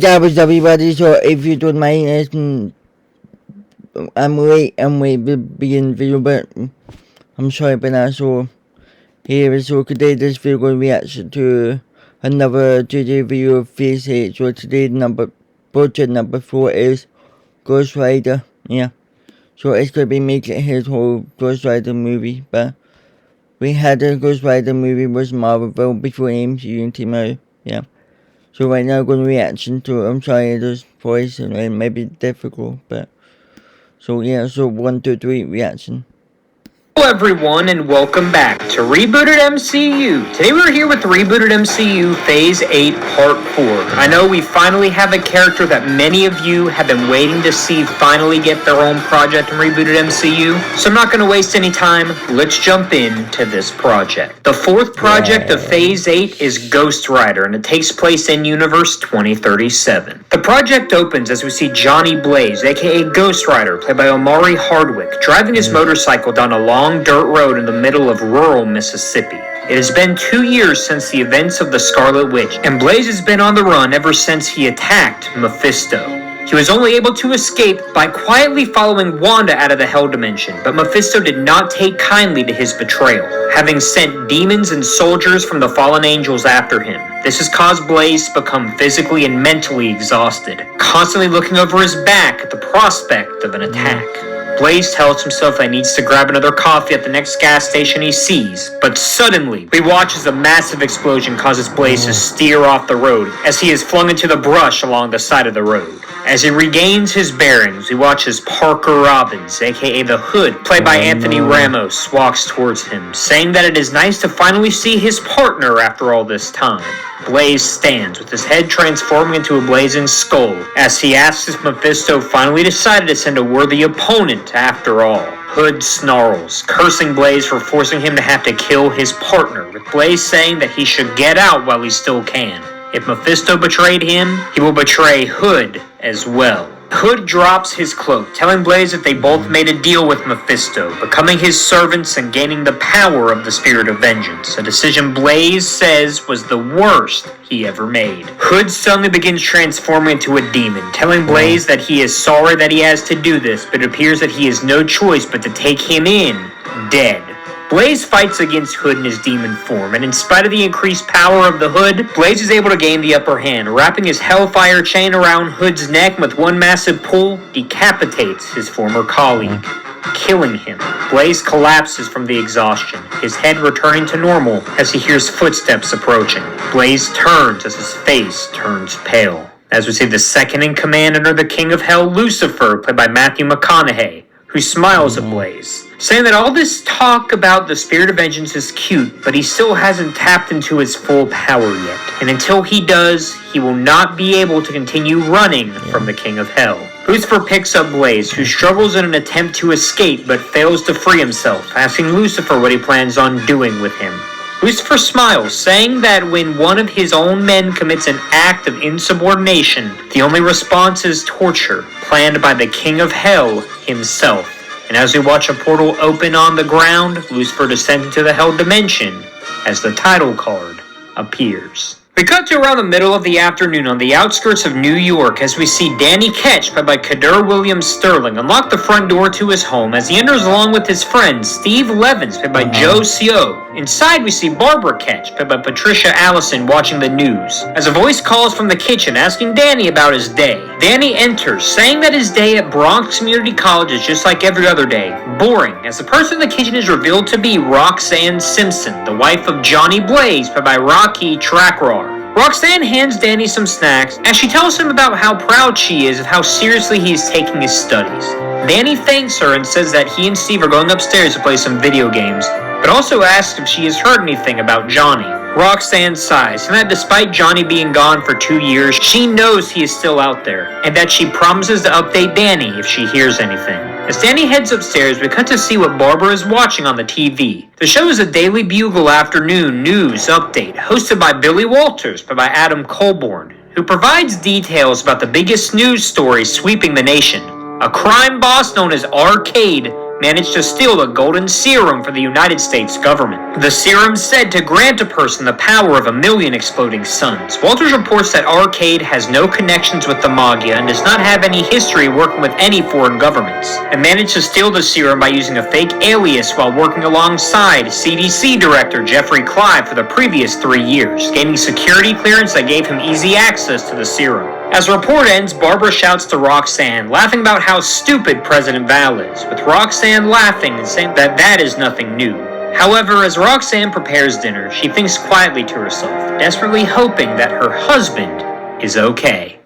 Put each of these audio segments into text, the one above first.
Yeah, what's up, everybody? So, if you don't mind, I'm late to begin the video, but I'm sorry about that. So, today this video going to reaction to another JTVideo Phase 8. So, today project number 4 is Ghost Rider. Yeah. So, it's going to be making his whole Ghost Rider movie, but we had a Ghost Rider movie was Marvel before MCU and came out. Yeah. So right now I'm going to reaction to it. I'm sorry, this voice and it may be difficult, but so yeah, so 1, 2, 3 reaction. Hello everyone and welcome back to Rebooted MCU. Today we're here with Rebooted MCU Phase 8 Part 4. I know we finally have a character that many of you have been waiting to see finally get their own project in Rebooted MCU, so I'm not going to waste any time. Let's jump into this project. The fourth project of Phase 8 is Ghost Rider, and it takes place in Universe 2037. The project opens as we see Johnny Blaze, aka Ghost Rider, played by Omari Hardwick, driving his motorcycle down a long dirt road in the middle of rural Mississippi. It has been 2 years since the events of the Scarlet Witch, and Blaze has been on the run ever since he attacked Mephisto. He was only able to escape by quietly following Wanda out of the Hell Dimension, but Mephisto did not take kindly to his betrayal, having sent demons and soldiers from the fallen angels after him. This has caused Blaze to become physically and mentally exhausted, constantly looking over his back at the prospect of an attack. Blaze tells himself that he needs to grab another coffee at the next gas station he sees, but suddenly, we watch as a massive explosion causes Blaze to steer off the road as he is flung into the brush along the side of the road. As he regains his bearings, we watch as Parker Robbins, aka the Hood, played by Anthony Ramos, walks towards him, saying that it is nice to finally see his partner after all this time. Blaze stands, with his head transforming into a blazing skull, as he asks if Mephisto finally decided to send a worthy opponent after all. Hood snarls, cursing Blaze for forcing him to have to kill his partner, with Blaze saying that he should get out while he still can. If Mephisto betrayed him, he will betray Hood as well. Hood drops his cloak, telling Blaze that they both made a deal with Mephisto, becoming his servants and gaining the power of the Spirit of Vengeance, a decision Blaze says was the worst he ever made. Hood suddenly begins transforming into a demon, telling Blaze that he is sorry that he has to do this, but it appears that he has no choice but to take him in, dead. Blaze fights against Hood in his demon form, and in spite of the increased power of the Hood, Blaze is able to gain the upper hand, wrapping his Hellfire chain around Hood's neck and with one massive pull, decapitates his former colleague, killing him. Blaze collapses from the exhaustion, his head returning to normal as he hears footsteps approaching. Blaze turns as his face turns pale, as we see the second in command under the King of Hell, Lucifer, played by Matthew McConaughey, who smiles at Blaze, saying that all this talk about the Spirit of Vengeance is cute, but he still hasn't tapped into his full power yet. And until he does, he will not be able to continue running from the King of Hell. Lucifer picks up Blaze, who struggles in an attempt to escape but fails to free himself, asking Lucifer what he plans on doing with him. Lucifer smiles, saying that when one of his own men commits an act of insubordination, the only response is torture, planned by the King of Hell himself. And as we watch a portal open on the ground, Lucifer descends into the Hell Dimension as the title card appears. We cut to around the middle of the afternoon on the outskirts of New York as we see Danny Ketch, played by Kadur Williams Sterling, unlock the front door to his home as he enters along with his friend Steve Levins, played by Joe Seo. Inside we see Barbara Ketch, played by Patricia Allison, watching the news, as a voice calls from the kitchen asking Danny about his day. Danny enters, saying that his day at Bronx Community College is just like every other day, boring, as the person in the kitchen is revealed to be Roxanne Simpson, the wife of Johnny Blaze, played by Rocky Trackrar. Roxanne hands Danny some snacks as she tells him about how proud she is of how seriously he is taking his studies. Danny thanks her and says that he and Steve are going upstairs to play some video games, but also asks if she has heard anything about Johnny. Roxanne sighs, and that despite Johnny being gone for 2 years, she knows he is still out there, and that she promises to update Danny if she hears anything. As Danny heads upstairs, we cut to see what Barbara is watching on the TV. The show is a Daily Bugle afternoon news update, hosted by Billy Walters, but by Adam Colborn, who provides details about the biggest news stories sweeping the nation. A crime boss known as Arcade managed to steal a golden serum for the United States government. The serum said to grant a person the power of 1,000,000 exploding suns. Walters reports that Arcade has no connections with the Maggia and does not have any history working with any foreign governments, and managed to steal the serum by using a fake alias while working alongside CDC Director Jeffrey Clive for the previous 3 years, gaining security clearance that gave him easy access to the serum. As the report ends, Barbara shouts to Roxanne, laughing about how stupid President Val is, with Roxanne laughing and saying that is nothing new. However, as Roxanne prepares dinner, she thinks quietly to herself, desperately hoping that her husband is okay.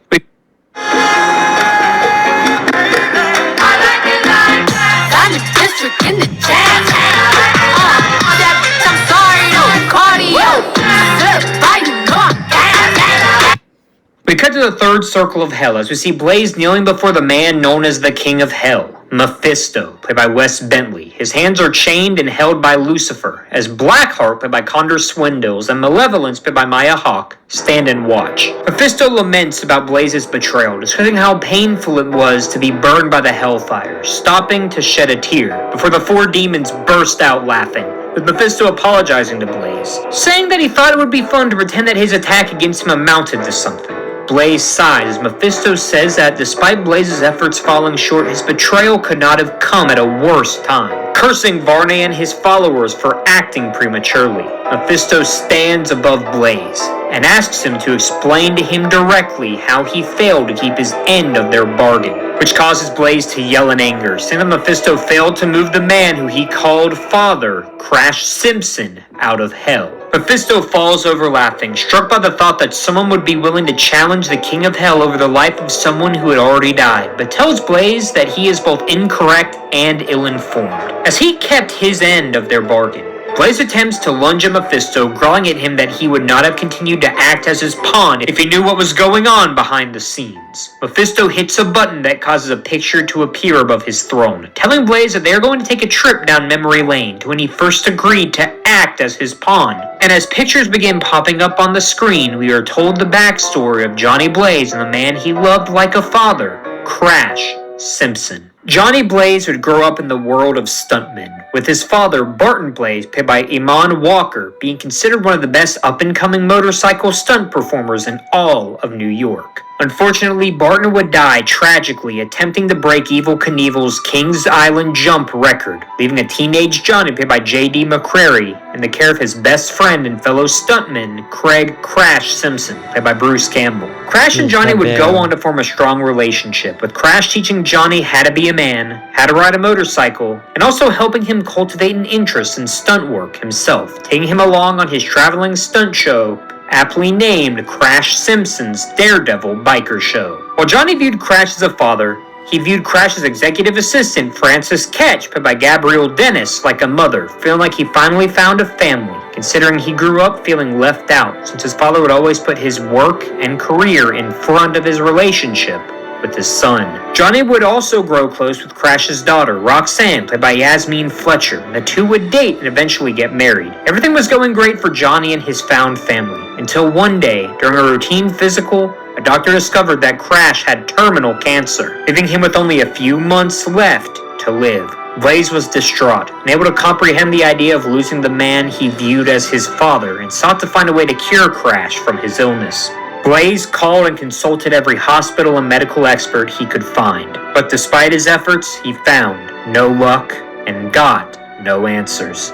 We cut to the third circle of hell as we see Blaze kneeling before the man known as the King of Hell, Mephisto, played by Wes Bentley. His hands are chained and held by Lucifer, as Blackheart, played by Condor Swindles, and Malevolence, played by Maya Hawke, stand and watch. Mephisto laments about Blaze's betrayal, describing how painful it was to be burned by the hellfire, stopping to shed a tear, before the 4 demons burst out laughing, with Mephisto apologizing to Blaze, saying that he thought it would be fun to pretend that his attack against him amounted to something. Blaze sighs as Mephisto says that despite Blaze's efforts falling short, his betrayal could not have come at a worse time, cursing Varney and his followers for acting prematurely. Mephisto stands above Blaze and asks him to explain to him directly how he failed to keep his end of their bargain, which causes Blaze to yell in anger, saying that Mephisto failed to move the man who he called Father, Crash Simpson, out of hell. Mephisto falls over laughing, struck by the thought that someone would be willing to challenge the King of Hell over the life of someone who had already died, but tells Blaze that he is both incorrect and ill-informed, as he kept his end of their bargain. Blaze attempts to lunge at Mephisto, growling at him that he would not have continued to act as his pawn if he knew what was going on behind the scenes. Mephisto hits a button that causes a picture to appear above his throne, telling Blaze that they are going to take a trip down memory lane to when he first agreed to act as his pawn. And as pictures begin popping up on the screen, we are told the backstory of Johnny Blaze and the man he loved like a father, Crash Simpson. Johnny Blaze would grow up in the world of stuntmen, with his father, Barton Blaze, played by Iman Walker, being considered one of the best up-and-coming motorcycle stunt performers in all of New York. Unfortunately, Barton would die tragically attempting to break Evel Knievel's Kings Island jump record, leaving a teenage Johnny played by J.D. McCrary in the care of his best friend and fellow stuntman, Craig Crash Simpson, played by Bruce Campbell. Crash and Johnny would go on to form a strong relationship, with Crash teaching Johnny how to be a man, how to ride a motorcycle, and also helping him cultivate an interest in stunt work himself, taking him along on his traveling stunt show, aptly named Crash Simpson's Daredevil Biker Show. While Johnny viewed Crash as a father, he viewed Crash's executive assistant, Frances Ketch, played by Gabrielle Dennis, like a mother, feeling like he finally found a family, considering he grew up feeling left out, since his father would always put his work and career in front of his relationship with his son. Johnny would also grow close with Crash's daughter, Roxanne, played by Yasmine Fletcher, and the two would date and eventually get married. Everything was going great for Johnny and his found family, until one day, during a routine physical, a doctor discovered that Crash had terminal cancer, leaving him with only a few months left to live. Blaze was distraught, unable to comprehend the idea of losing the man he viewed as his father, and sought to find a way to cure Crash from his illness. Blaze called and consulted every hospital and medical expert he could find, but despite his efforts, he found no luck and got no answers,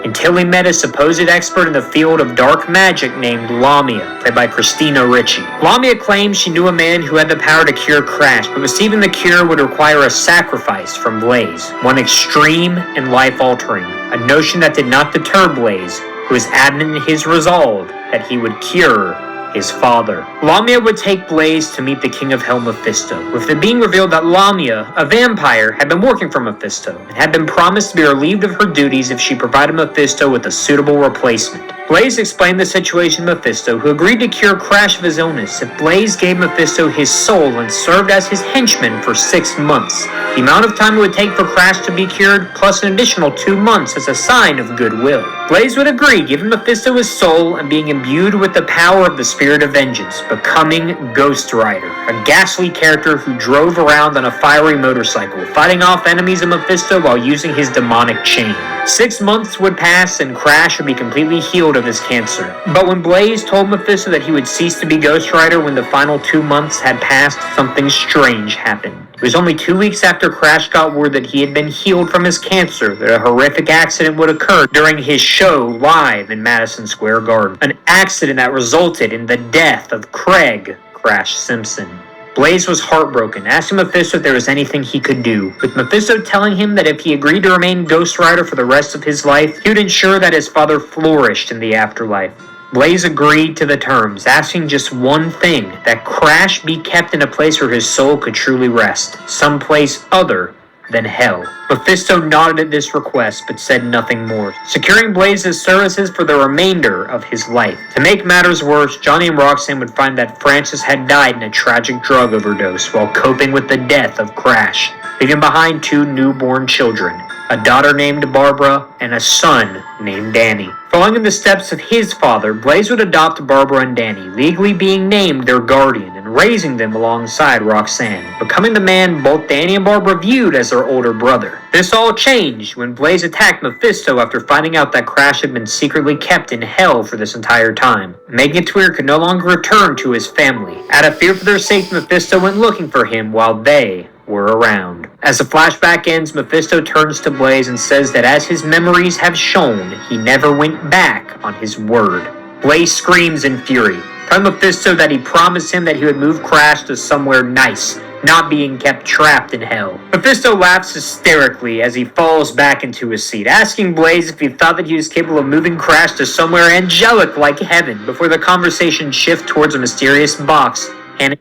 until he met a supposed expert in the field of dark magic named Lamia, played by Christina Ricci. Lamia claimed she knew a man who had the power to cure Crash, but receiving the cure would require a sacrifice from Blaze, one extreme and life-altering, a notion that did not deter Blaze, who was adamant in his resolve that he would cure his father. Lamia would take Blaze to meet the King of Hell, Mephisto, with it being revealed that Lamia, a vampire, had been working for Mephisto, and had been promised to be relieved of her duties if she provided Mephisto with a suitable replacement. Blaze explained the situation to Mephisto, who agreed to cure Crash of his illness if Blaze gave Mephisto his soul and served as his henchman for 6 months. The amount of time it would take for Crash to be cured, plus an additional 2 months as a sign of goodwill. Blaze would agree, giving Mephisto his soul and being imbued with the power of the spirit Spirit of Vengeance, becoming Ghost Rider, a ghastly character who drove around on a fiery motorcycle, fighting off enemies of Mephisto while using his demonic chain. 6 months would pass and Crash would be completely healed of his cancer. But when Blaze told Mephisto that he would cease to be Ghost Rider when the final 2 months had passed, something strange happened. It was only 2 weeks after Crash got word that he had been healed from his cancer that a horrific accident would occur during his show live in Madison Square Garden. An accident that resulted in the death of Craig Crash Simpson. Blaze was heartbroken, asking Mephisto if there was anything he could do, with Mephisto telling him that if he agreed to remain Ghost Rider for the rest of his life, he would ensure that his father flourished in the afterlife. Blaze agreed to the terms, asking just one thing, that Crash be kept in a place where his soul could truly rest, someplace other than hell. Mephisto nodded at this request, but said nothing more, securing Blaze's services for the remainder of his life. To make matters worse, Johnny and Roxanne would find that Francis had died in a tragic drug overdose while coping with the death of Crash, leaving behind 2 newborn children, a daughter named Barbara and a son named Danny. Following in the steps of his father, Blaze would adopt Barbara and Danny, legally being named their guardian and raising them alongside Roxanne, becoming the man both Danny and Barbara viewed as their older brother. This all changed when Blaze attacked Mephisto after finding out that Crash had been secretly kept in hell for this entire time, making it to where he could no longer return to his family. Out of fear for their safety, Mephisto went looking for him while they were around. As the flashback ends, Mephisto turns to Blaze and says that as his memories have shown, he never went back on his word. Blaze screams in fury, telling Mephisto that he promised him that he would move Crash to somewhere nice, not being kept trapped in hell. Mephisto laughs hysterically as he falls back into his seat, asking Blaze if he thought that he was capable of moving Crash to somewhere angelic like heaven, before the conversation shifts towards a mysterious box and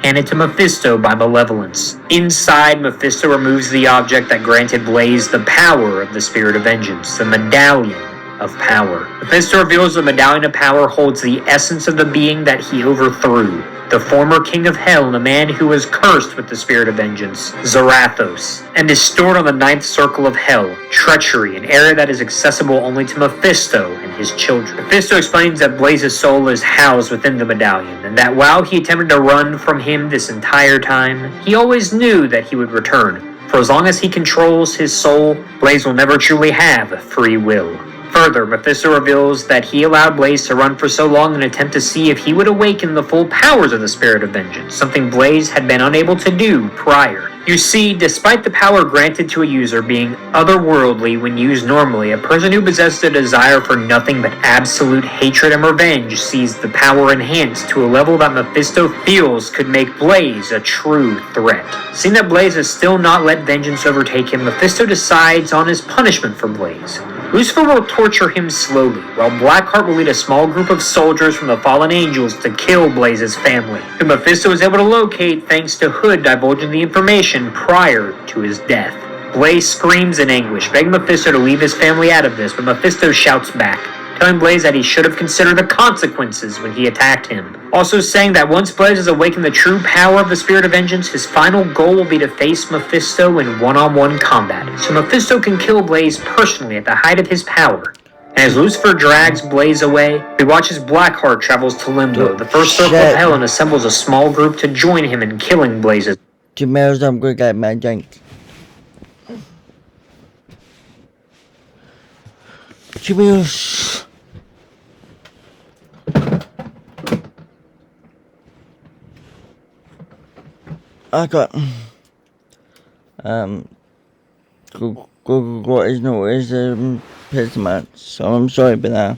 handed to Mephisto by Malevolence. Inside, Mephisto removes the object that granted Blaze the power of the Spirit of Vengeance, the Medallion of Power. Mephisto reveals the Medallion of Power holds the essence of the being that he overthrew, the former king of hell and the man who was cursed with the Spirit of Vengeance, Zarathos, and is stored on the 9th circle of hell, treachery, an area that is accessible only to Mephisto and his children. Mephisto explains that Blaze's soul is housed within the medallion, and that while he attempted to run from him this entire time, he always knew that he would return. For as long as he controls his soul, Blaze will never truly have free will. Further, Mephisto reveals that he allowed Blaze to run for so long in an attempt to see if he would awaken the full powers of the Spirit of Vengeance, something Blaze had been unable to do prior. You see, despite the power granted to a user being otherworldly when used normally, a person who possesses a desire for nothing but absolute hatred and revenge sees the power enhanced to a level that Mephisto feels could make Blaze a true threat. Seeing that Blaze has still not let vengeance overtake him, Mephisto decides on his punishment for Blaze. Lucifer will torture him slowly, while Blackheart will lead a small group of soldiers from the fallen angels to kill Blaze's family, who Mephisto was able to locate thanks to Hood divulging the information prior to his death. Blaze screams in anguish, begging Mephisto to leave his family out of this, but Mephisto shouts back, telling Blaze that he should have considered the consequences when he attacked him. Also saying that once Blaze has awakened the true power of the Spirit of Vengeance, his final goal will be to face Mephisto in one-on-one combat, so Mephisto can kill Blaze personally at the height of his power. And as Lucifer drags Blaze away, we watch as Blackheart travels to Limbo, the first circle of hell, and assembles a small group to join him in killing Blaze's. Tomorrow's I'm going to get my drink. Cheers. I got Google is no piss much, so I'm sorry about that.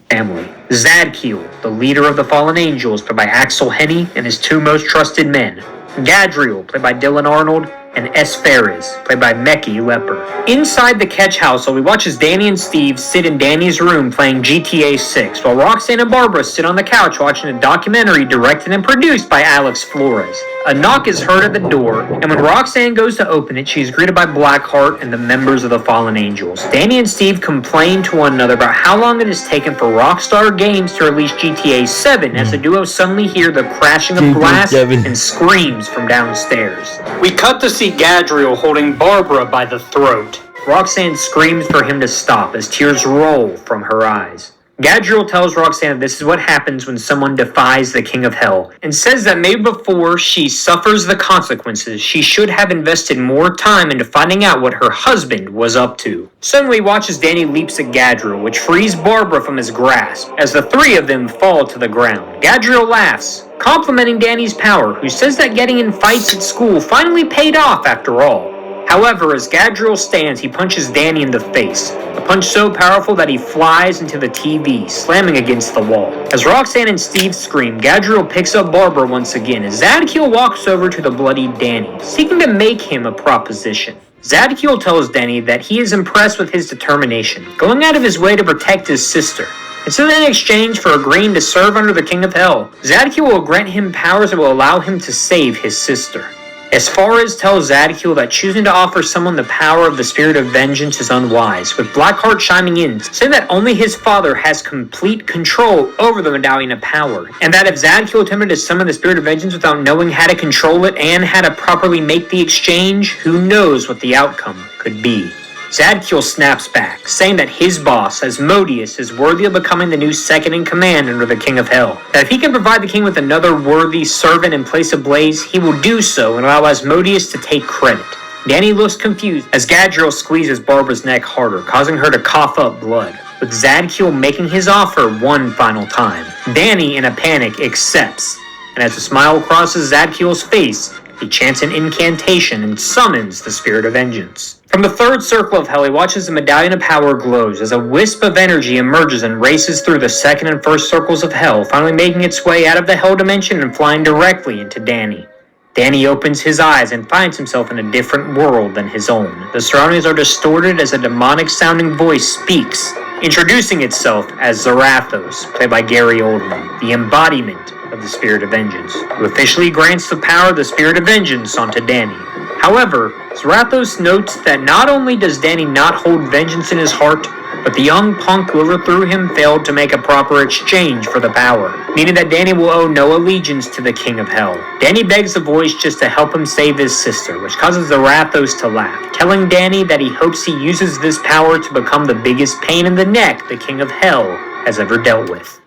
Family. Zadkiel, the leader of the fallen angels, played by Axel Henny, and his 2 most trusted men, Gadriel, played by Dylan Arnold, and Esferes, played by Meki Leper. Inside the Ketch household, we watch as Danny and Steve sit in Danny's room playing GTA 6, while Roxanne and Barbara sit on the couch watching a documentary directed and produced by Alex Flores. A knock is heard at the door, and when Roxanne goes to open it, she is greeted by Blackheart and the members of the Fallen Angels. Danny and Steve complain to one another about how long it has taken for Rockstar Games to release GTA 7, as the duo suddenly hear the crashing of glass and screams from downstairs. We cut to see see Gadriel holding Barbara by the throat. Roxanne screams for him to stop as tears roll from her eyes. Gadriel tells Roxanne this is what happens when someone defies the King of Hell, and says that maybe before she suffers the consequences, she should have invested more time into finding out what her husband was up to. Suddenly watches Danny leaps at Gadriel, which frees Barbara from his grasp, as the three of them fall to the ground. Gadriel laughs, complimenting Danny's power, who says that getting in fights at school finally paid off after all. However, as Gadriel stands, he punches Danny in the face, a punch so powerful that he flies into the TV, slamming against the wall. As Roxanne and Steve scream, Gadriel picks up Barbara once again as Zadkiel walks over to the bloody Danny, seeking to make him a proposition. Zadkiel tells Danny that he is impressed with his determination, going out of his way to protect his sister. And so in exchange for agreeing to serve under the King of Hell, Zadkiel will grant him powers that will allow him to save his sister. Asfaris tells Zadkiel that choosing to offer someone the power of the Spirit of Vengeance is unwise, with Blackheart chiming in, saying that only his father has complete control over the Medallion of Power, and that if Zadkiel attempted to summon the Spirit of Vengeance without knowing how to control it and how to properly make the exchange, who knows what the outcome could be. Zadkiel snaps back, saying that his boss, Asmodeus, is worthy of becoming the new second-in-command under the King of Hell. That if he can provide the king with another worthy servant in place of Blaze, he will do so and allow Asmodeus to take credit. Danny looks confused as Gadriel squeezes Barbara's neck harder, causing her to cough up blood, with Zadkiel making his offer one final time. Danny, in a panic, accepts, and as a smile crosses Zadkiel's face, he chants an incantation and summons the Spirit of Vengeance. From the third circle of hell, he watches the Medallion of Power glows as a wisp of energy emerges and races through the second and first circles of hell, finally making its way out of the hell dimension and flying directly into Danny. Danny opens his eyes and finds himself in a different world than his own. The surroundings are distorted as a demonic-sounding voice speaks, introducing itself as Zarathos, played by Gary Oldman, the embodiment of the Spirit of Vengeance, who officially grants the power of the Spirit of Vengeance onto Danny. However, Zarathos notes that not only does Danny not hold vengeance in his heart, but the young punk who overthrew him failed to make a proper exchange for the power, meaning that Danny will owe no allegiance to the King of Hell. Danny begs the voice just to help him save his sister, which causes Zarathos to laugh, telling Danny that he hopes he uses this power to become the biggest pain in the neck the King of Hell has ever dealt with.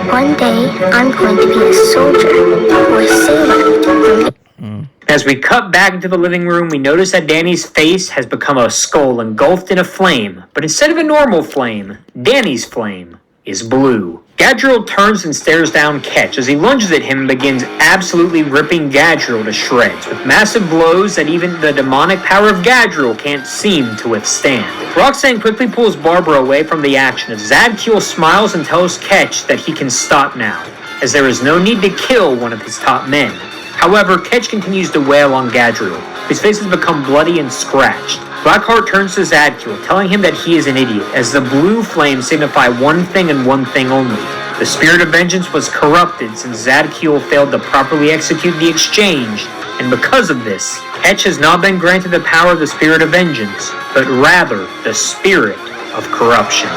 One day, I'm going to be a soldier or a sailor. As we cut back into the living room, we notice that Danny's face has become a skull engulfed in a flame, but instead of a normal flame, Danny's flame is blue. Gadriel turns and stares down Ketch as he lunges at him and begins absolutely ripping Gadriel to shreds, with massive blows that even the demonic power of Gadriel can't seem to withstand. Roxanne quickly pulls Barbara away from the action as Zadkiel smiles and tells Ketch that he can stop now, as there is no need to kill one of his top men. However, Ketch continues to wail on Gadriel, whose face has become bloody and scratched. Blackheart turns to Zadkiel, telling him that he is an idiot, as the blue flames signify one thing and one thing only. The Spirit of Vengeance was corrupted since Zadkiel failed to properly execute the exchange, and because of this, Ketch has not been granted the power of the Spirit of Vengeance, but rather the Spirit of Corruption.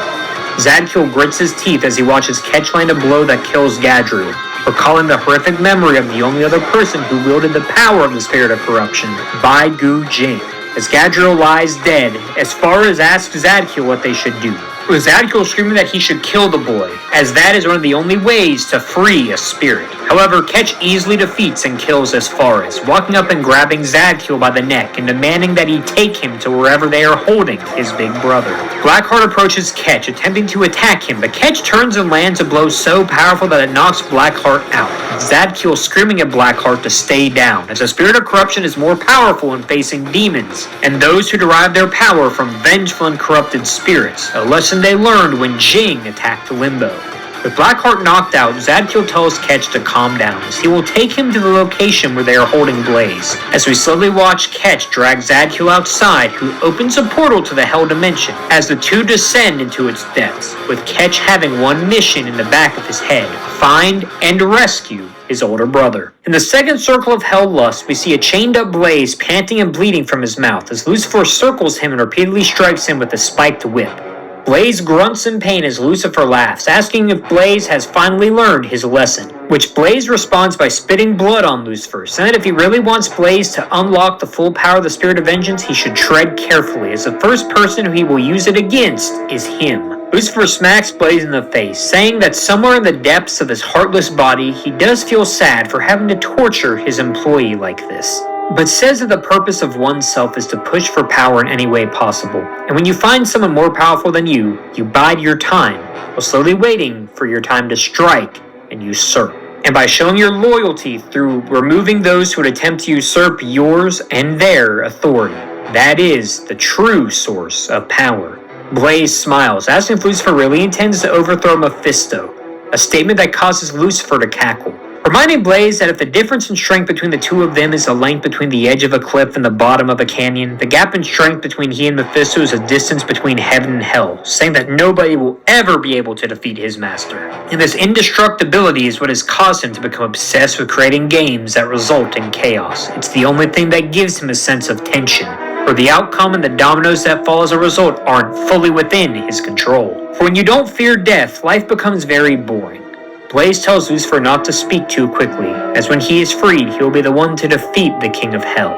Zadkiel grits his teeth as he watches Ketch land a blow that kills Gadriel, recalling the horrific memory of the only other person who wielded the power of the Spirit of Corruption, Bai Gu Jing. As Gadriel lies dead, Asfaris asks Zadkiel what they should do, with Zadkiel screaming that he should kill the boy, as that is one of the only ways to free a spirit. However, Ketch easily defeats and kills Asfaris, walking up and grabbing Zadkiel by the neck and demanding that he take him to wherever they are holding his big brother. Blackheart approaches Ketch, attempting to attack him, but Ketch turns and lands a blow so powerful that it knocks Blackheart out, Zadkiel screaming at Blackheart to stay down, as the Spirit of Corruption is more powerful in facing demons, and those who derive their power from vengeful and corrupted spirits, a lesson they learned when Jing attacked Limbo. With Blackheart knocked out, Zadkiel tells Ketch to calm down, as he will take him to the location where they are holding Blaze, as we slowly watch Ketch drag Zadkiel outside, who opens a portal to the Hell Dimension, as the two descend into its depths, with Ketch having one mission in the back of his head: find and rescue his older brother. In the second circle of Hell Lust, we see a chained-up Blaze panting and bleeding from his mouth, as Lucifer circles him and repeatedly strikes him with a spiked whip. Blaze grunts in pain as Lucifer laughs, asking if Blaze has finally learned his lesson. which Blaze responds by spitting blood on Lucifer, saying that if he really wants Blaze to unlock the full power of the Spirit of Vengeance, he should tread carefully, as the first person who he will use it against is him. Lucifer smacks Blaze in the face, saying that somewhere in the depths of his heartless body, he does feel sad for having to torture his employee like this, but says that the purpose of oneself is to push for power in any way possible. And when you find someone more powerful than you bide your time, while slowly waiting for your time to strike and usurp. And by showing your loyalty through removing those who would attempt to usurp yours and their authority. That is the true source of power. Blaze smiles, asking if Lucifer really intends to overthrow Mephisto, a statement that causes Lucifer to cackle, reminding Blaze that if the difference in strength between the two of them is the length between the edge of a cliff and the bottom of a canyon, the gap in strength between he and Mephisto is a distance between heaven and hell, saying that nobody will ever be able to defeat his master. And this indestructibility is what has caused him to become obsessed with creating games that result in chaos. It's the only thing that gives him a sense of tension, where the outcome and the dominoes that fall as a result aren't fully within his control. For when you don't fear death, life becomes very boring. Blaze tells Lucifer not to speak too quickly, as when he is freed, he will be the one to defeat the King of Hell.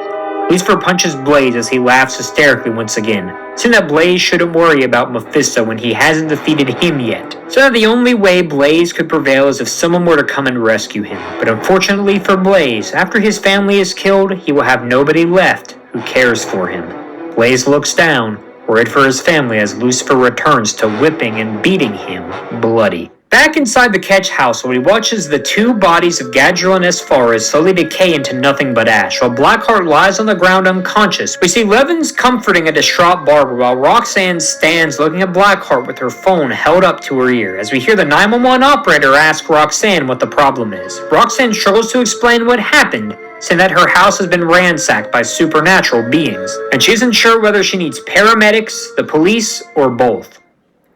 Lucifer punches Blaze as he laughs hysterically once again, saying that Blaze shouldn't worry about Mephisto when he hasn't defeated him yet. So that the only way Blaze could prevail is if someone were to come and rescue him. But unfortunately for Blaze, after his family is killed, he will have nobody left who cares for him. Blaze looks down, worried for his family as Lucifer returns to whipping and beating him bloody. Back inside the Ketch household, he watches the two bodies of Gadriel and Esfaras slowly decay into nothing but ash, while Blackheart lies on the ground unconscious. We see Levins comforting a distraught Barbara, while Roxanne stands looking at Blackheart with her phone held up to her ear, as we hear the 911 operator ask Roxanne what the problem is. Roxanne struggles to explain what happened, saying that her house has been ransacked by supernatural beings, and she isn't sure whether she needs paramedics, the police, or both.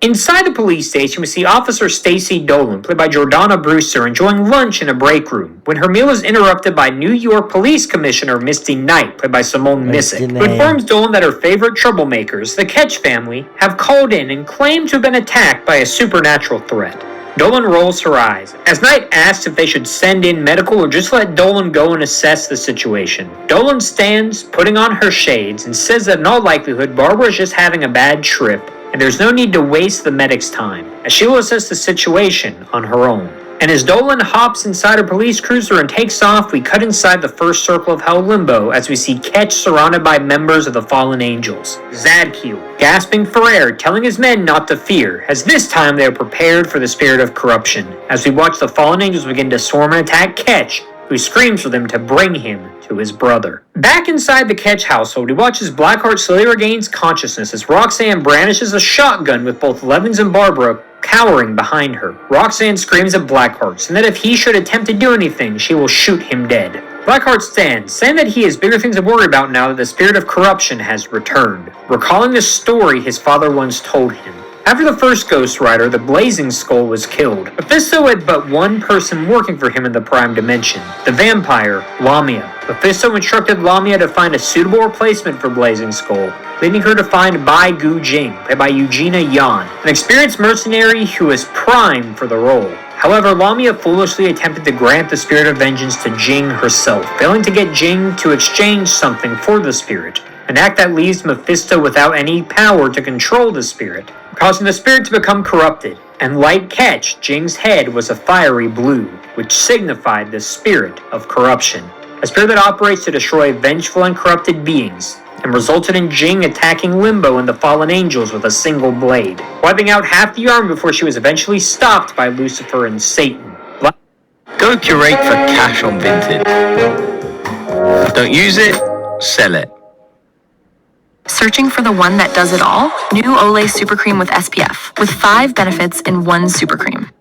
Inside the police station, we see Officer Stacy Dolan, played by Jordana Brewster, enjoying lunch in a break room, when her meal is interrupted by New York Police Commissioner Misty Knight, played by Simone Missick, who informs Dolan that her favorite troublemakers, the Ketch family, have called in and claim to have been attacked by a supernatural threat. Dolan rolls her eyes, as Knight asks if they should send in medical or just let Dolan go and assess the situation. Dolan stands, putting on her shades, and says that in all likelihood Barbara is just having a bad trip, and there's no need to waste the medic's time, as she will assess the situation on her own. And as Dolan hops inside her police cruiser and takes off, we cut inside the first circle of Hell Limbo as we see Ketch surrounded by members of the fallen angels. Zadkiel, gasping for air, telling his men not to fear, as this time they are prepared for the spirit of corruption, as we watch the fallen angels begin to swarm and attack Ketch, who screams for them to bring him to his brother. Back inside the Ketch household, he watches Blackheart slowly regains consciousness as Roxanne brandishes a shotgun with both Levins and Barbara cowering behind her. Roxanne screams at Blackheart, saying that if he should attempt to do anything, she will shoot him dead. Blackheart stands, saying that he has bigger things to worry about now that the spirit of corruption has returned, recalling the story his father once told him. After the first Ghost Rider, the Blazing Skull was killed. Mephisto had but one person working for him in the Prime Dimension, the vampire, Lamia. Mephisto instructed Lamia to find a suitable replacement for Blazing Skull, leading her to find Bai Gu Jing, played by Eugenia Yan, an experienced mercenary who was primed for the role. However, Lamia foolishly attempted to grant the Spirit of Vengeance to Jing herself, failing to get Jing to exchange something for the spirit, an act that leaves Mephisto without any power to control the spirit, causing the spirit to become corrupted. And like Ketch, Jing's head was a fiery blue, which signified the spirit of corruption, a spirit that operates to destroy vengeful and corrupted beings, and resulted in Jing attacking Limbo and the fallen angels with a single blade, wiping out half the army before she was eventually stopped by Lucifer and Satan. Go curate for cash on Vinted. Don't use it, sell it. Searching for the one that does it all? New Olay Super Cream with SPF, with 5 benefits in one super cream.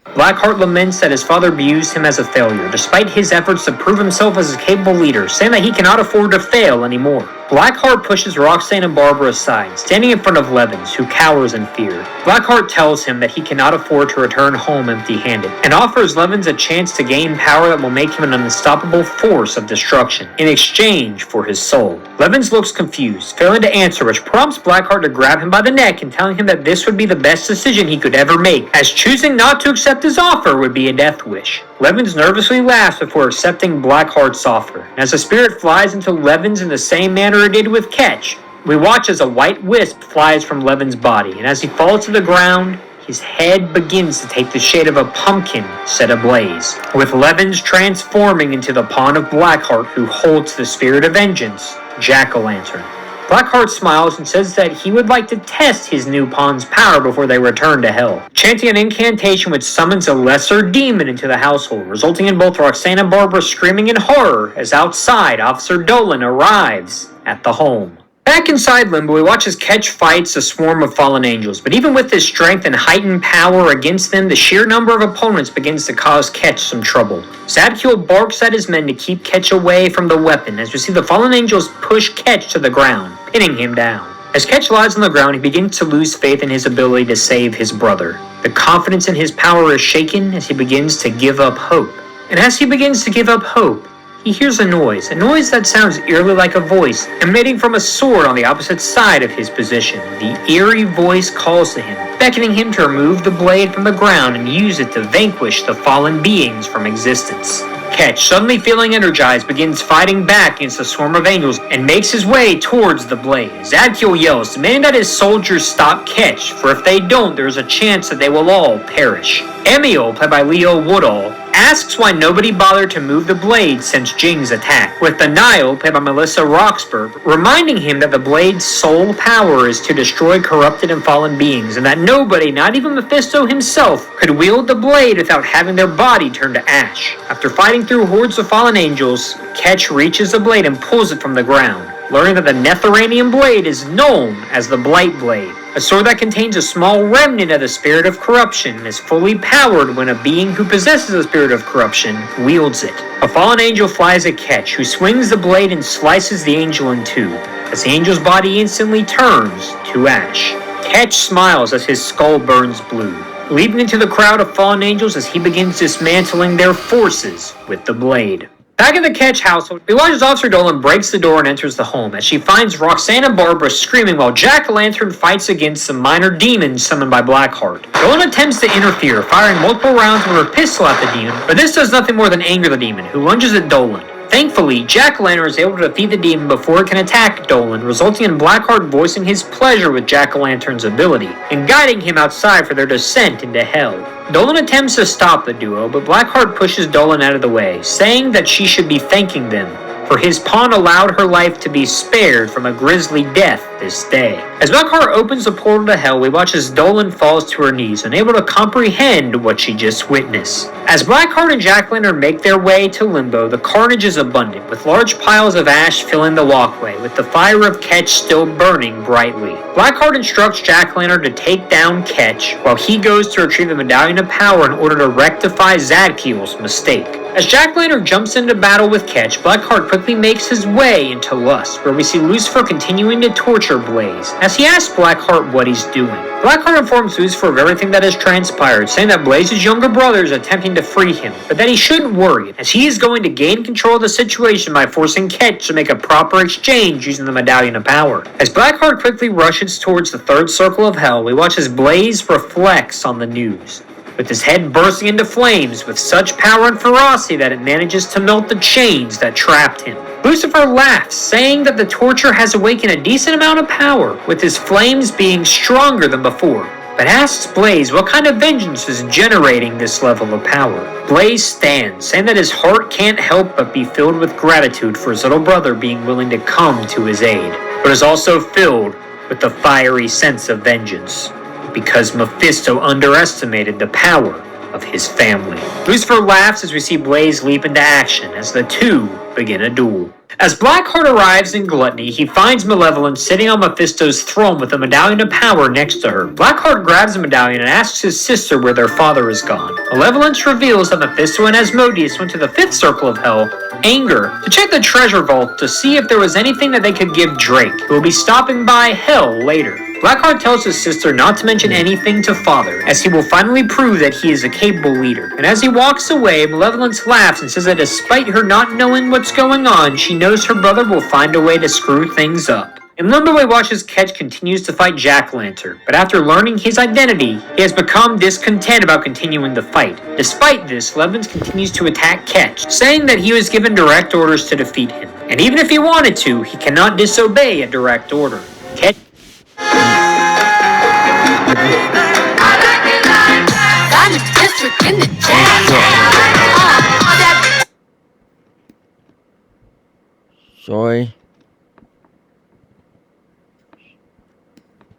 Blackheart laments that his father views him as a failure, despite his efforts to prove himself as a capable leader, saying that he cannot afford to fail anymore. Blackheart pushes Roxanne and Barbara aside, standing in front of Levins, who cowers in fear. Blackheart tells him that he cannot afford to return home empty-handed, and offers Levins a chance to gain power that will make him an unstoppable force of destruction, in exchange for his soul. Levins looks confused, failing to answer, which prompts Blackheart to grab him by the neck and telling him that this would be the best decision he could ever make, as choosing not to accept his offer would be a death wish. Levins nervously laughs before accepting Blackheart's offer, and as the spirit flies into Levins in the same manner it did with Ketch, we watch as a white wisp flies from Levins' body, and as he falls to the ground, his head begins to take the shade of a pumpkin set ablaze, with Levins transforming into the pawn of Blackheart who holds the spirit of vengeance, Jack-o'-lantern. Blackheart smiles and says that he would like to test his new pawn's power before they return to hell, chanting an incantation which summons a lesser demon into the household, resulting in both Roxanne and Barbara screaming in horror as outside Officer Dolan arrives at the home. Back inside Limbo, we watch as Ketch fights a swarm of fallen angels, but even with his strength and heightened power against them, the sheer number of opponents begins to cause Ketch some trouble. Zadkiel barks at his men to keep Ketch away from the weapon, as we see the fallen angels push Ketch to the ground, pinning him down. As Ketch lies on the ground, he begins to lose faith in his ability to save his brother. The confidence in his power is shaken as he begins to give up hope. And as he begins to give up hope, he hears a noise that sounds eerily like a voice, emanating from a sword on the opposite side of his position. The eerie voice calls to him, beckoning him to remove the blade from the ground and use it to vanquish the fallen beings from existence. Ketch, suddenly feeling energized, begins fighting back against the swarm of angels and makes his way towards the blade. Zadkiel yells, demanding that his soldiers stop Ketch, for if they don't, there is a chance that they will all perish. Emil, played by Leo Woodall, asks why nobody bothered to move the blade since Jing's attack, with Denial, played by Melissa Roxburgh, reminding him that the blade's sole power is to destroy corrupted and fallen beings, and that nobody, not even Mephisto himself, could wield the blade without having their body turn to ash. After fighting through hordes of fallen angels, Ketch reaches the blade and pulls it from the ground, learning that the Netheranian blade is known as the Blight Blade, a sword that contains a small remnant of the spirit of corruption and is fully powered when a being who possesses the spirit of corruption wields it. A fallen angel flies at Ketch, who swings the blade and slices the angel in two, as the angel's body instantly turns to ash. Ketch smiles as his skull burns blue, leaping into the crowd of fallen angels as he begins dismantling their forces with the blade. Back in the Ketch household, we watch as Officer Dolan breaks the door and enters the home, as she finds Roxanne and Barbara screaming while Jack-o'-lantern fights against some minor demons summoned by Blackheart. Dolan attempts to interfere, firing multiple rounds with her pistol at the demon, but this does nothing more than anger the demon, who lunges at Dolan. Thankfully, Jack-o'-lantern is able to defeat the demon before it can attack Dolan, resulting in Blackheart voicing his pleasure with Jack-o'-lantern's ability, and guiding him outside for their descent into hell. Dolan attempts to stop the duo, but Blackheart pushes Dolan out of the way, saying that she should be thanking them, for his pawn allowed her life to be spared from a grisly death this day. As Blackheart opens the portal to hell, we watch as Dolan falls to her knees, unable to comprehend what she just witnessed. As Blackheart and Jack-o'-lantern make their way to Limbo, the carnage is abundant, with large piles of ash filling the walkway, with the fire of Ketch still burning brightly. Blackheart instructs Jack-o'-lantern to take down Ketch, while he goes to retrieve the Medallion of Power in order to rectify Zadkiel's mistake. As Jack-o'-lantern jumps into battle with Ketch, Blackheart quickly makes his way into Lust, where we see Lucifer continuing to torture Blaze, as he asks Blackheart what he's doing. Blackheart informs Lucifer of everything that has transpired, saying that Blaze's younger brother is attempting to free him, but that he shouldn't worry, as he is going to gain control of the situation by forcing Ketch to make a proper exchange using the Medallion of Power. As Blackheart quickly rushes towards the third circle of hell, we watch as Blaze reflects on the news, with his head bursting into flames with such power and ferocity that it manages to melt the chains that trapped him. Lucifer laughs, saying that the torture has awakened a decent amount of power, with his flames being stronger than before, but asks Blaze what kind of vengeance is generating this level of power. Blaze stands, saying that his heart can't help but be filled with gratitude for his little brother being willing to come to his aid, but is also filled with the fiery sense of vengeance, because Mephisto underestimated the power of his family. Lucifer laughs as we see Blaze leap into action, as the two begin a duel. As Blackheart arrives in Gluttony, he finds Malevolence sitting on Mephisto's throne with a medallion of power next to her. Blackheart grabs the medallion and asks his sister where their father is gone. Malevolence reveals that Mephisto and Asmodeus went to the fifth circle of hell, Anger, to check the treasure vault to see if there was anything that they could give Drake, who will be stopping by Hell later. Blackheart tells his sister not to mention anything to Father, as he will finally prove that he is a capable leader. And as he walks away, Malevolence laughs and says that despite her not knowing what's going on, she knows her brother will find a way to screw things up. In Limbo, we watch as Ketch continues to fight Jack-o'-lantern, but after learning his identity, he has become discontent about continuing the fight. Despite this, Malevolence continues to attack Ketch, saying that he was given direct orders to defeat him. And even if he wanted to, he cannot disobey a direct order. Ketch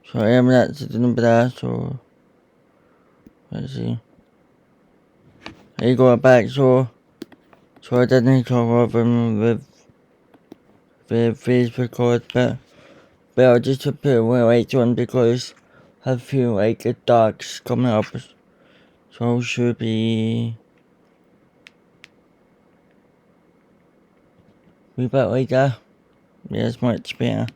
Sorry, I'm not sitting in the so let's see. I go back so I didn't talk over with face record, but I'll just put it right on because I feel like the dark's coming up, so should be back later. Yeah, it's much better.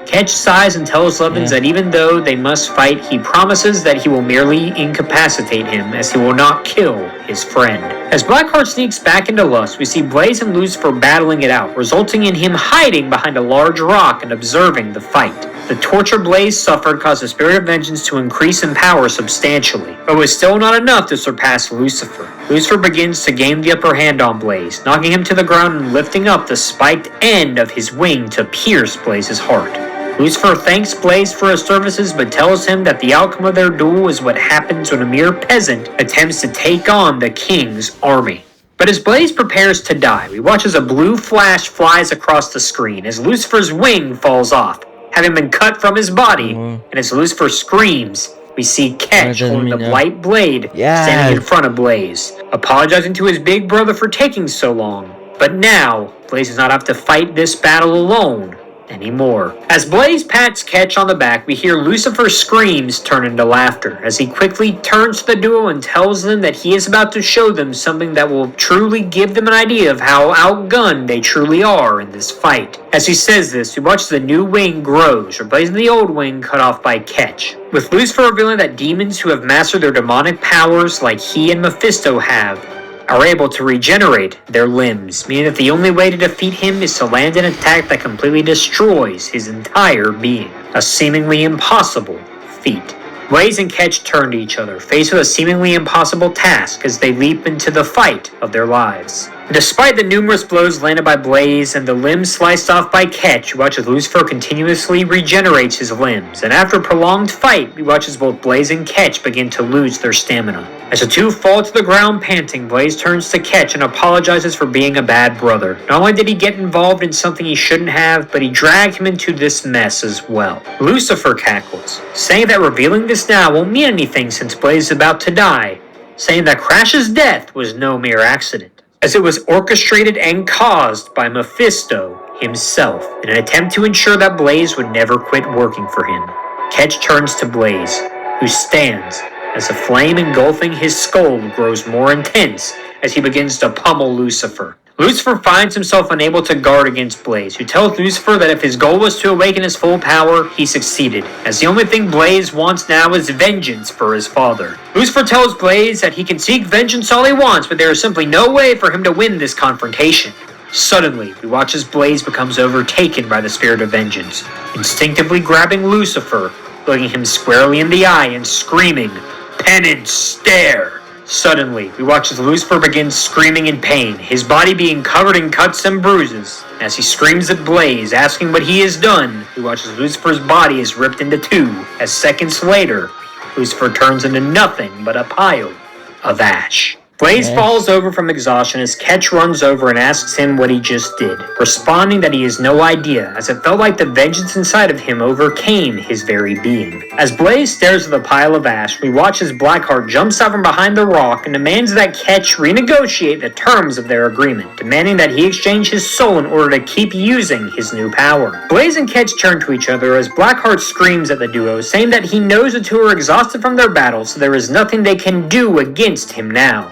Ketch sighs and tells Levins that even though they must fight, he promises that he will merely incapacitate him, as he will not kill his friend. As Blackheart sneaks back into Lust, we see Blaze and Lucifer battling it out, resulting in him hiding behind a large rock and observing the fight. The torture Blaze suffered caused the Spirit of Vengeance to increase in power substantially, but was still not enough to surpass Lucifer. Lucifer begins to gain the upper hand on Blaze, knocking him to the ground and lifting up the spiked end of his wing to pierce Blaze's heart. Lucifer thanks Blaze for his services, but tells him that the outcome of their duel is what happens when a mere peasant attempts to take on the king's army. But as Blaze prepares to die, we watch as a blue flash flies across the screen as Lucifer's wing falls off, having been cut from his body, and as Lucifer screams, we see Ketch holding the light blade standing in front of Blaze, apologizing to his big brother for taking so long. But now, Blaze does not have to fight this battle alone anymore. As Blaze pats Ketch on the back, we hear Lucifer's screams turn into laughter as he quickly turns to the duo and tells them that he is about to show them something that will truly give them an idea of how outgunned they truly are in this fight. As he says this, we watch the new wing grows, replacing the old wing cut off by Ketch, with Lucifer revealing that demons who have mastered their demonic powers like he and Mephisto have are able to regenerate their limbs, meaning that the only way to defeat him is to land an attack that completely destroys his entire being. A seemingly impossible feat. Blaze and Ketch turn to each other, faced with a seemingly impossible task as they leap into the fight of their lives. Despite the numerous blows landed by Blaze and the limbs sliced off by Ketch, we watch as Lucifer continuously regenerates his limbs, and after a prolonged fight, we watch as both Blaze and Ketch begin to lose their stamina. As the two fall to the ground panting, Blaze turns to Ketch and apologizes for being a bad brother. Not only did he get involved in something he shouldn't have, but he dragged him into this mess as well. Lucifer cackles, saying that revealing this now won't mean anything since Blaze is about to die, saying that Crash's death was no mere accident, as it was orchestrated and caused by Mephisto himself in an attempt to ensure that Blaze would never quit working for him. Ketch turns to Blaze, who stands as the flame engulfing his skull grows more intense as he begins to pummel Lucifer. Lucifer finds himself unable to guard against Blaze, who tells Lucifer that if his goal was to awaken his full power, he succeeded, as the only thing Blaze wants now is vengeance for his father. Lucifer tells Blaze that he can seek vengeance all he wants, but there is simply no way for him to win this confrontation. Suddenly, we watch as Blaze becomes overtaken by the spirit of vengeance, instinctively grabbing Lucifer, looking him squarely in the eye and screaming, "Penance, stare!" Suddenly, we watch as Lucifer begins screaming in pain, his body being covered in cuts and bruises. As he screams at Blaze, asking what he has done, we watch as Lucifer's body is ripped into two, as seconds later, Lucifer turns into nothing but a pile of ash. Blaze Yes. falls over from exhaustion as Ketch runs over and asks him what he just did, responding that he has no idea, as it felt like the vengeance inside of him overcame his very being. As Blaze stares at the pile of ash, we watch as Blackheart jumps out from behind the rock and demands that Ketch renegotiate the terms of their agreement, demanding that he exchange his soul in order to keep using his new power. Blaze and Ketch turn to each other as Blackheart screams at the duo, saying that he knows the two are exhausted from their battle, so there is nothing they can do against him now.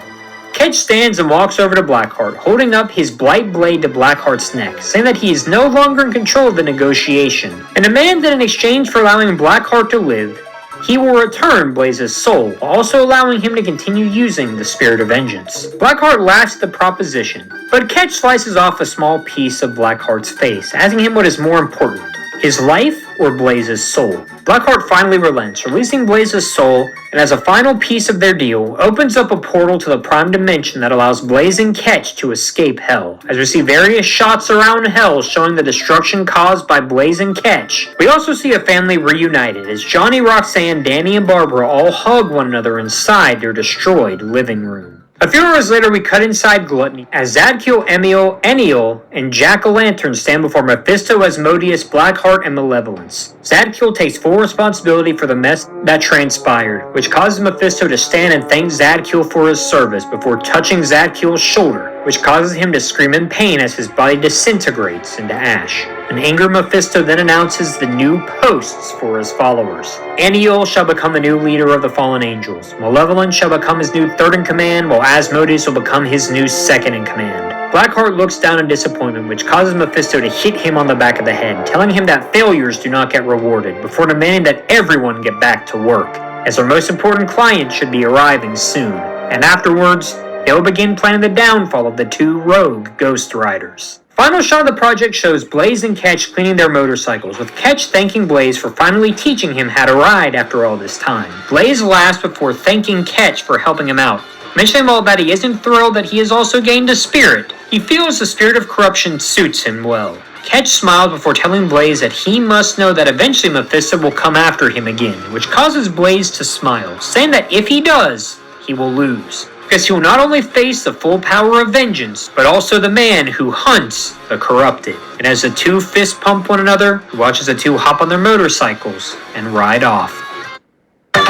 Ketch stands and walks over to Blackheart, holding up his blight blade to Blackheart's neck, saying that he is no longer in control of the negotiation, and demands that in exchange for allowing Blackheart to live, he will return Blaze's soul, while also allowing him to continue using the Spirit of Vengeance. Blackheart laughs at the proposition, but Ketch slices off a small piece of Blackheart's face, asking him what is more important, his life or Blaze's soul. Blackheart finally relents, releasing Blaze's soul, and as a final piece of their deal, opens up a portal to the Prime Dimension that allows Blaze and Ketch to escape Hell. As we see various shots around Hell showing the destruction caused by Blaze and Ketch, we also see a family reunited as Johnny, Roxanne, Danny, and Barbara all hug one another inside their destroyed living room. A few hours later, we cut inside Gluttony as Zadkiel, Emiel, Enniel, and Jack-o'-lantern stand before Mephisto, Asmodeus, Blackheart, and Malevolence. Zadkiel takes full responsibility for the mess that transpired, which causes Mephisto to stand and thank Zadkiel for his service before touching Zadkiel's shoulder, which causes him to scream in pain as his body disintegrates into ash. In anger, Mephisto then announces the new posts for his followers. Enniel shall become the new leader of the fallen angels. Malevolence shall become his new third in command, while Asmodeus will become his new second in command. Blackheart looks down in disappointment, which causes Mephisto to hit him on the back of the head, telling him that failures do not get rewarded, before demanding that everyone get back to work, as our most important client should be arriving soon. And afterwards, they'll begin planning the downfall of the two rogue Ghost Riders. Final shot of the project shows Blaze and Ketch cleaning their motorcycles, with Ketch thanking Blaze for finally teaching him how to ride after all this time. Blaze laughs before thanking Ketch for helping him out, mentioning all that he isn't thrilled that he has also gained a spirit. He feels the spirit of corruption suits him well. Ketch smiles before telling Blaze that he must know that eventually Mephisto will come after him again, which causes Blaze to smile, saying that if he does, he will lose, because he will not only face the full power of vengeance, but also the man who hunts the corrupted. And as the two fist pump one another, he watches the two hop on their motorcycles and ride off.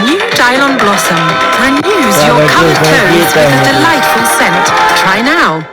New Dylon Blossom. Renews your covered clothes with a delightful scent. Try now.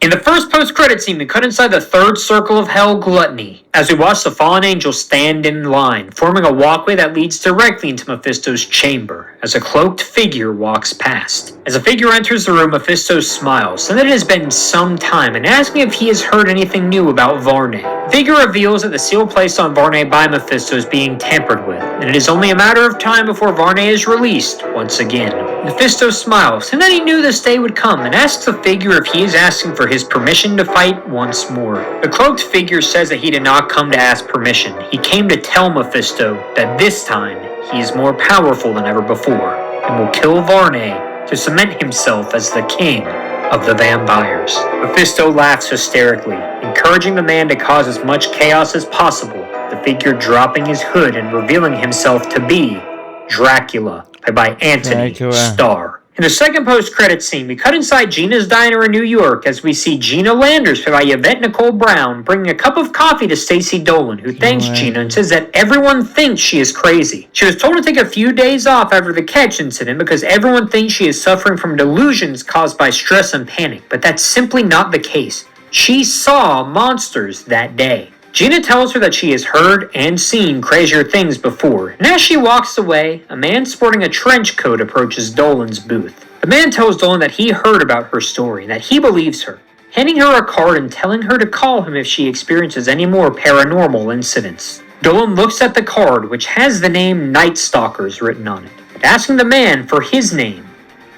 In the first post-credit scene, we cut inside the third circle of Hell, Gluttony, as we watch the fallen angels stand in line, forming a walkway that leads directly into Mephisto's chamber, as a cloaked figure walks past. As the figure enters the room, Mephisto smiles, saying that it has been some time, and asking if he has heard anything new about Varney. The figure reveals that the seal placed on Varney by Mephisto is being tampered with, and it is only a matter of time before Varney is released once again. Mephisto smiles, saying that he knew this day would come, and asks the figure if he is asking for his permission to fight once more. The cloaked figure says that he did not come to ask permission. He came to tell Mephisto that this time he is more powerful than ever before, and will kill Varney to cement himself as the king of the vampires. Mephisto laughs hysterically, encouraging the man to cause as much chaos as possible, the figure dropping his hood and revealing himself to be Dracula, played by Anthony Starr. In the second post-credits scene, we cut inside Gina's diner in New York as we see Gina Landers, played by Yvette Nicole Brown, bringing a cup of coffee to Stacy Dolan, who thanks Gina and says that everyone thinks she is crazy. She was told to take a few days off after the Ketch incident because everyone thinks she is suffering from delusions caused by stress and panic, but that's simply not the case. She saw monsters that day. Gina tells her that she has heard and seen crazier things before, and as she walks away, a man sporting a trench coat approaches Dolan's booth. The man tells Dolan that he heard about her story and that he believes her, handing her a card and telling her to call him if she experiences any more paranormal incidents. Dolan looks at the card, which has the name Night Stalkers written on it, asking the man for his name,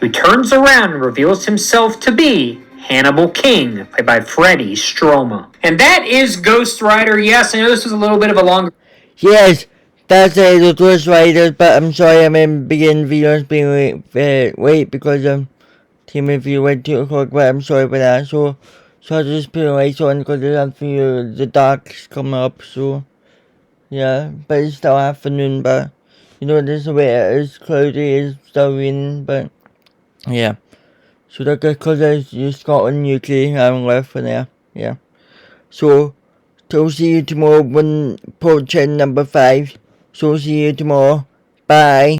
who turns around and reveals himself to be Hannibal King, played by Freddie Stroma. And that is Ghost Rider. Yes, I know this was a little bit of a longer... Yes, that's the Ghost Riders, but I'm sorry I'm in begin videos being late because Timothy went to o'clock, but I'm sorry for that. So So I just put lights on because the dark's coming up, so yeah, but it's still afternoon, but you know, this is the way it is, cloudy, it's still raining, but yeah. So that's because it's Scotland, UK, I'm left for there, yeah. So, till see you tomorrow when project number 5, so see you tomorrow, bye.